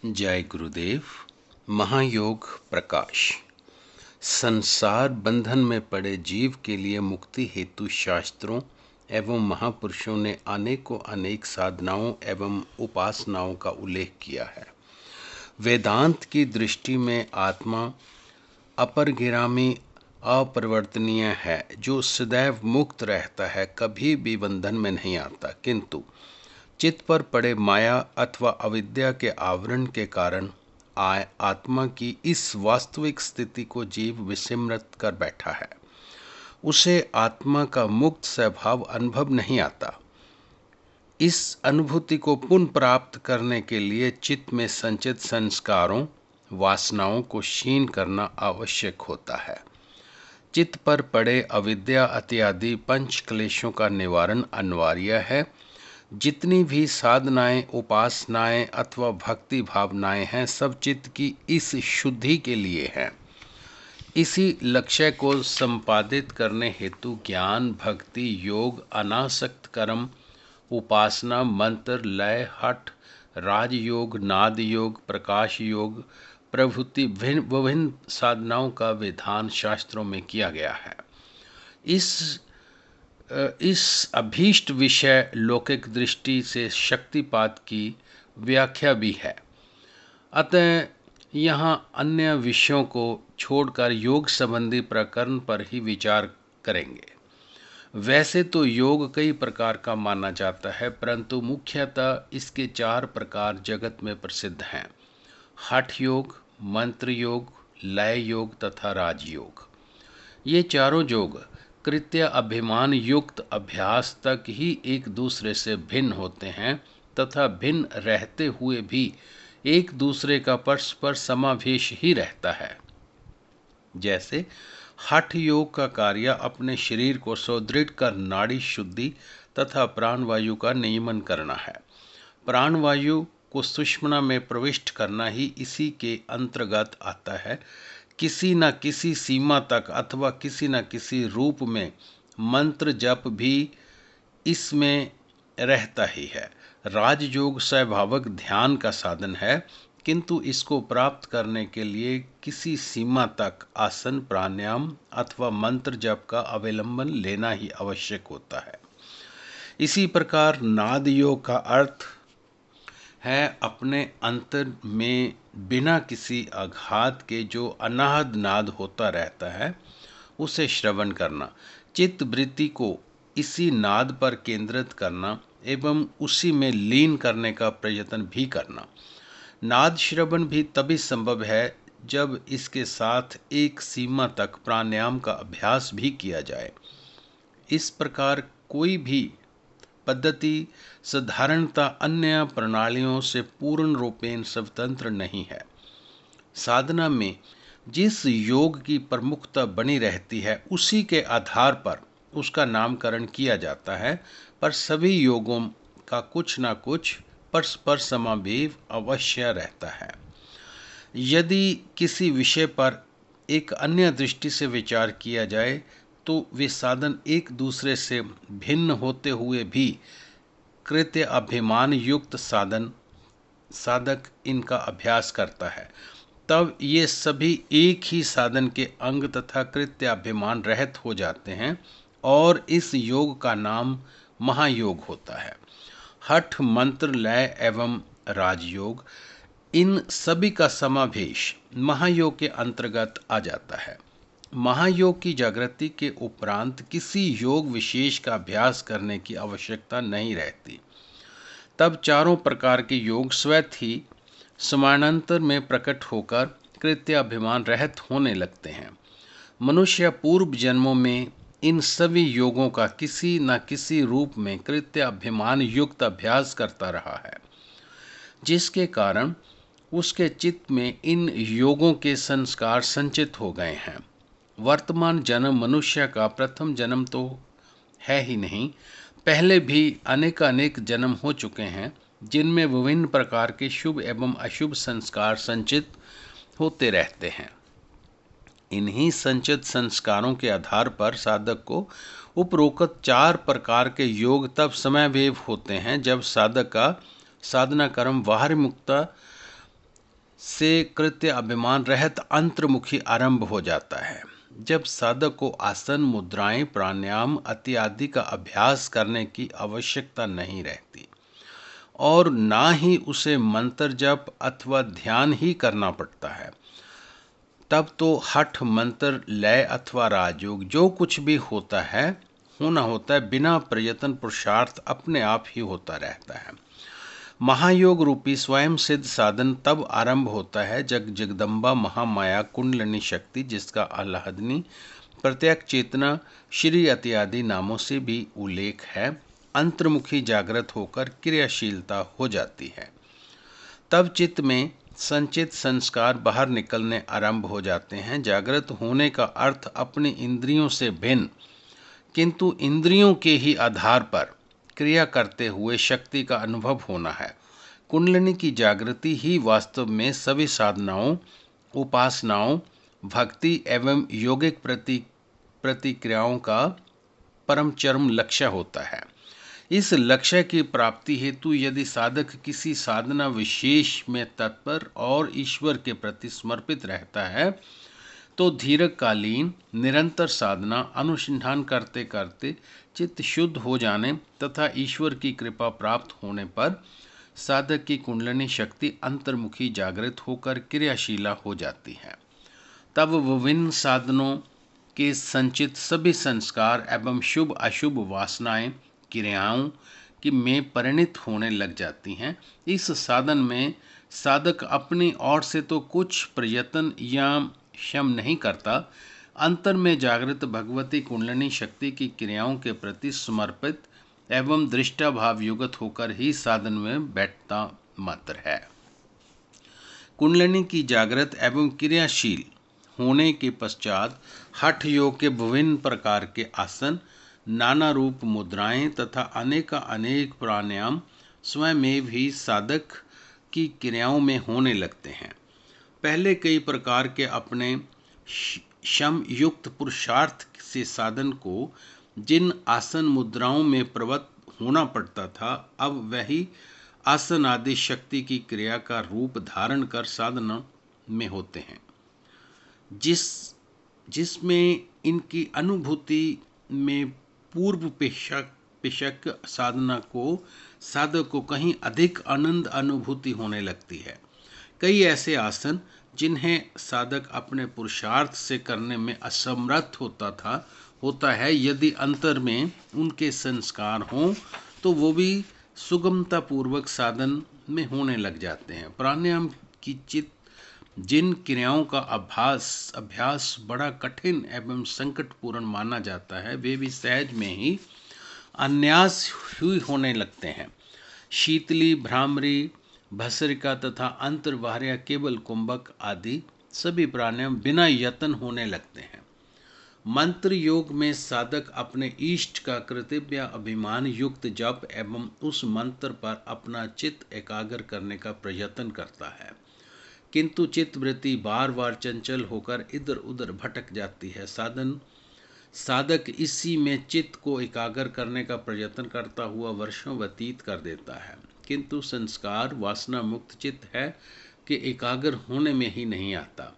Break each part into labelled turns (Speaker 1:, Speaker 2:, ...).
Speaker 1: जय गुरुदेव। महायोग प्रकाश। संसार बंधन में पड़े जीव के लिए मुक्ति हेतु शास्त्रों एवं महापुरुषों ने अनेकों अनेक साधनाओं एवं उपासनाओं का उल्लेख किया है। वेदांत की दृष्टि में आत्मा अपरगिरामी अपरिवर्तनीय है, जो सदैव मुक्त रहता है, कभी भी बंधन में नहीं आता। किंतु चित्त पर पड़े माया अथवा अविद्या के आवरण के कारण आत्मा की इस वास्तविक स्थिति को जीव विस्मृत कर बैठा है। उसे आत्मा का मुक्त स्वभाव अनुभव नहीं आता। इस अनुभूति को पुनः प्राप्त करने के लिए चित्त में संचित संस्कारों वासनाओं को क्षीण करना आवश्यक होता है। चित्त पर पड़े अविद्या इत्यादि पंच क्लेशों का निवारण अनिवार्य है। जितनी भी साधनाएं उपासनाएं अथवा भक्ति भावनाएं हैं, सब चित्त की इस शुद्धि के लिए हैं। इसी लक्ष्य को संपादित करने हेतु ज्ञान, भक्ति, योग, अनासक्त कर्म, उपासना, मंत्र, लय, हठ, राजयोग, नाद योग, प्रकाश योग प्रभृति विभिन्न साधनाओं का विधान शास्त्रों में किया गया है। इस अभीष्ट विषय लौकिक दृष्टि से शक्तिपात की व्याख्या भी है। अतः यहाँ अन्य विषयों को छोड़कर योग संबंधी प्रकरण पर ही विचार करेंगे। वैसे तो योग कई प्रकार का माना जाता है, परंतु मुख्यतः इसके 4 प्रकार जगत में प्रसिद्ध हैं: हठ योग, मंत्र योग, लय योग तथा राजयोग। ये चारों योग कृत्य अभिमान युक्त अभ्यास तक ही एक दूसरे से भिन्न होते हैं तथा भिन्न रहते हुए भी एक दूसरे का परस्पर समावेश ही रहता है। जैसे हठ योग का कार्य अपने शरीर को सुदृढ़ कर नाड़ी शुद्धि तथा प्राणवायु का नियमन करना है। प्राणवायु को सुषुम्ना में प्रविष्ट करना ही इसी के अंतर्गत आता है। किसी न किसी सीमा तक अथवा किसी न किसी रूप में मंत्र जप भी इसमें रहता ही है। राजयोग स्वाभाविक ध्यान का साधन है, किंतु इसको प्राप्त करने के लिए किसी सीमा तक आसन, प्राणायाम अथवा मंत्र जप का अवलंबन लेना ही आवश्यक होता है। इसी प्रकार नाद योग का अर्थ है अपने अंतर में बिना किसी आघात के जो अनाहद नाद होता रहता है, उसे श्रवण करना, चित्त वृत्ति को इसी नाद पर केंद्रित करना एवं उसी में लीन करने का प्रयत्न भी करना। नाद श्रवण भी तभी संभव है जब इसके साथ एक सीमा तक प्राणायाम का अभ्यास भी किया जाए। इस प्रकार कोई भी पद्धति साधारणतः अन्य प्रणालियों से पूर्ण रूपेण स्वतंत्र नहीं है। साधना में जिस योग की प्रमुखता बनी रहती है, उसी के आधार पर उसका नामकरण किया जाता है, पर सभी योगों का कुछ न कुछ परस्पर समावेश अवश्य रहता है। यदि किसी विषय पर एक अन्य दृष्टि से विचार किया जाए तो वे साधन एक दूसरे से भिन्न होते हुए भी कृत्य अभिमान युक्त साधक इनका अभ्यास करता है, तब ये सभी एक ही साधन के अंग तथा कृत्य अभिमान रहित हो जाते हैं और इस योग का नाम महायोग होता है। हठ, मंत्र, लय एवं राजयोग, इन सभी का समावेश महायोग के अंतर्गत आ जाता है। महायोग की जागृति के उपरांत किसी योग विशेष का अभ्यास करने की आवश्यकता नहीं रहती। तब चारों प्रकार के योग स्वतः ही समानांतर में प्रकट होकर कृत्य अभिमान रहित होने लगते हैं। मनुष्य पूर्व जन्मों में इन सभी योगों का किसी न किसी रूप में कृत्य अभिमान युक्त अभ्यास करता रहा है, जिसके कारण उसके चित्त में इन योगों के संस्कार संचित हो गए हैं। वर्तमान जन्म मनुष्य का प्रथम जन्म तो है ही नहीं, पहले भी अनेक जन्म हो चुके हैं, जिनमें विभिन्न प्रकार के शुभ एवं अशुभ संस्कार संचित होते रहते हैं। इन्हीं संचित संस्कारों के आधार पर साधक को उपरोक्त 4 प्रकार के योग तब समावेश होते हैं जब साधक का साधना कर्म बाहरी मुक्त से कृत्य अभिमान रहित अंतर्मुखी आरंभ हो जाता है। जब साधक को आसन, मुद्राएं, प्राणायाम इत्यादि का अभ्यास करने की आवश्यकता नहीं रहती और ना ही उसे मंत्र जप अथवा ध्यान ही करना पड़ता है, तब तो हठ, मंत्र, लय अथवा राजयोग जो कुछ भी होना होता है बिना प्रयत्न पुरुषार्थ अपने आप ही होता रहता है। महायोग रूपी स्वयं सिद्ध साधन तब आरंभ होता है जब जगदम्बा महामाया कुंडलिनी शक्ति, जिसका आह्लादनी प्रत्यक्ष चेतना, श्री इत्यादि नामों से भी उल्लेख है, अंतर्मुखी जागृत होकर क्रियाशीलता हो जाती है। तब चित्त में संचित संस्कार बाहर निकलने आरंभ हो जाते हैं। जागृत होने का अर्थ अपनी इंद्रियों से भिन्न किंतु इंद्रियों के ही आधार पर क्रिया करते हुए शक्ति का अनुभव होना है। कुंडलिनी की जागृति ही वास्तव में सभी साधनाओं, उपासनाओं, भक्ति एवं योगिक प्रतिक्रियाओं का परम चरम लक्ष्य होता है। इस लक्ष्य की प्राप्ति हेतु यदि साधक किसी साधना विशेष में तत्पर और ईश्वर के प्रति समर्पित रहता है तो दीर्घकालीन निरंतर साधना अनुसंधान करते करते चित्त शुद्ध हो जाने तथा ईश्वर की कृपा प्राप्त होने पर साधक की कुंडलिनी शक्ति अंतर्मुखी जागृत होकर क्रियाशीला हो जाती है। तब विभिन्न साधनों के संचित सभी संस्कार एवं शुभ अशुभ वासनाएं क्रियाओं की में परिणित होने लग जाती हैं। इस साधन में साधक अपनी ओर से तो कुछ प्रयत्न या श्रम नहीं करता, अंतर में जागृत भगवती कुंडलिनी शक्ति की क्रियाओं के प्रति समर्पित एवं दृष्टाभाव युगत होकर ही साधन में बैठता मात्र है। कुंडलिनी की जागृत एवं क्रियाशील होने के पश्चात हठ योग के विभिन्न प्रकार के आसन, नाना रूप मुद्राएं तथा अनेक प्राणायाम स्वयं भी साधक की क्रियाओं में होने लगते हैं। पहले कई प्रकार के अपने श्रम युक्त पुरुषार्थ से साधन को जिन आसन मुद्राओं में प्रवृत्त होना पड़ता था, अब वही आसन आदि शक्ति की क्रिया का रूप धारण कर साधना में होते हैं, जिसमें इनकी अनुभूति में पूर्व पेशक साधक को कहीं अधिक आनंद अनुभूति होने लगती है। कई ऐसे आसन जिन्हें साधक अपने पुरुषार्थ से करने में असमर्थ होता है, यदि अंतर में उनके संस्कार हों तो वो भी सुगमता पूर्वक साधन में होने लग जाते हैं। प्राणायाम की जिन क्रियाओं का अभ्यास बड़ा कठिन एवं संकटपूर्ण माना जाता है, वे भी सहज में ही अन्यास ही होने लगते हैं। शीतली, भ्रामरी, भस्त्रिका तथा अंतर्बाह्य केवल कुंभक आदि सभी प्राणायाम बिना यत्न होने लगते हैं। मंत्र योग में साधक अपने इष्ट का कर्तव्य अभिमान युक्त जप एवं उस मंत्र पर अपना चित्त एकाग्र करने का प्रयत्न करता है, किंतु चित्त वृत्ति बार बार चंचल होकर इधर उधर भटक जाती है। साधक इसी में चित्त को एकाग्र करने का प्रयत्न करता हुआ वर्षों व्यतीत कर देता है, किंतु संस्कार वासना मुक्त चित्त है कि एकाग्र होने में ही नहीं आता।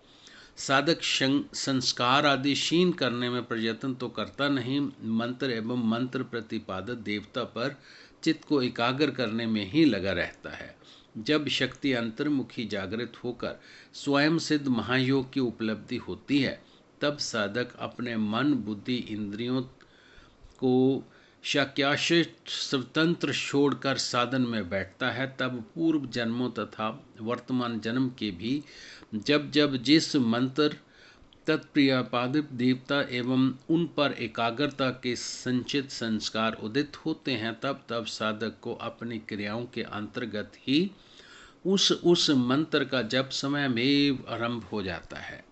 Speaker 1: साधक संस्कार आदि क्षीण करने में प्रयत्न तो करता नहीं, मंत्र एवं मंत्र प्रतिपादक देवता पर चित्त को एकाग्र करने में ही लगा रहता है। जब शक्ति अंतर्मुखी जागृत होकर स्वयं सिद्ध महायोग की उपलब्धि होती है, तब साधक अपने मन, बुद्धि, इंद्रियों को शक्याशित स्वतंत्र छोड़कर साधन में बैठता है। तब पूर्व जन्मों तथा वर्तमान जन्म के भी जब जिस मंत्र तत्प्रियपादित देवता एवं उन पर एकाग्रता के संचित संस्कार उदित होते हैं, तब साधक को अपनी क्रियाओं के अंतर्गत ही उस मंत्र का जप समय में आरंभ हो जाता है।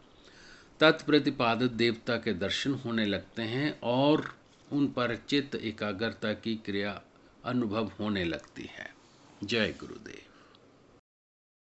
Speaker 1: तत्प्रतिपादित देवता के दर्शन होने लगते हैं और उन पर चित्त एकाग्रता की क्रिया अनुभव होने लगती है। जय गुरुदेव।